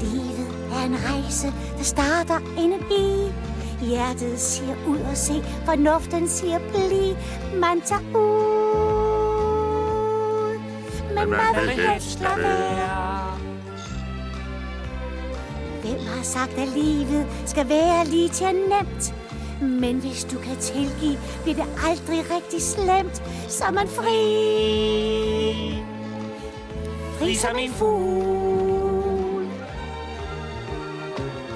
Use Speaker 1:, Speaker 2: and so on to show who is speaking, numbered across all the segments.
Speaker 1: Livet er en rejse, der starter inde i. Hjertet siger ud og se, fornuften siger bliv. Man tager ud, men man vil helst lade være. Hvem har sagt, at livet skal være lige til nemt? Men hvis du kan tilgive, bliver det aldrig rigtig slemt. Så er man fri. Fri som en fugl.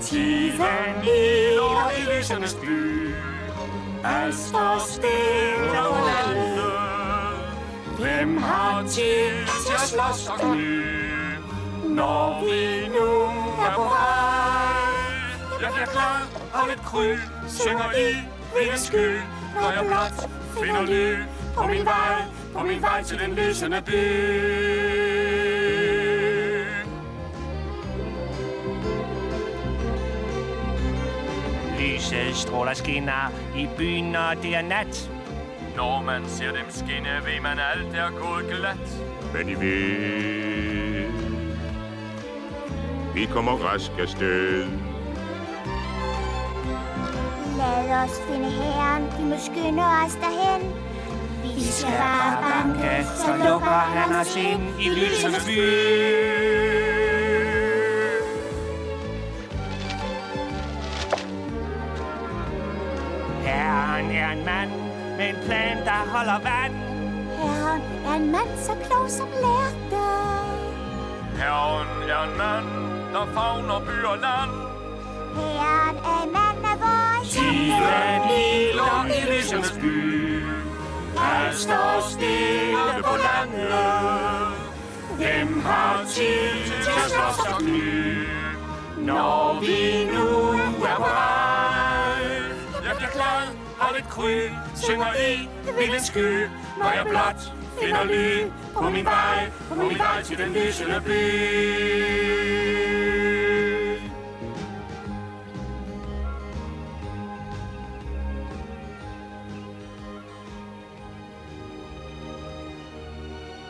Speaker 2: Tiden lever i lysernes by. Alt står stille over landet. Hvem har tid til at slås og kny? Når vi nu er på vej. Jeg bliver glad og lidt kry, synger i vildens sky. Når jeg blot finder ly på min vej til den lysende by. Lyset stråler skinner i byen, når det er nat. Når man ser dem skinne, ved man alt er gået glat.
Speaker 3: Men I ved, vi kommer rask afsted.
Speaker 1: Lad os finde herren, vi må skynde os derhen. Vi skal bare banke, så lukker han os ind
Speaker 2: i lysernes by. Herren er en mand med en plan, der holder vand.
Speaker 1: Herren er en mand så klog som lærte.
Speaker 2: Herren er en mand, der favner by og land.
Speaker 1: Herren er en mand af vores
Speaker 2: Tiden hviler i lysernes by. Alt står stille på landet. Hvem har tid til at slås og kny? Når vi nu er på vej. Jeg bliver glad og lidt kry, synger i vildens sky. Når jeg blot finder ly på min vej til den lysende by.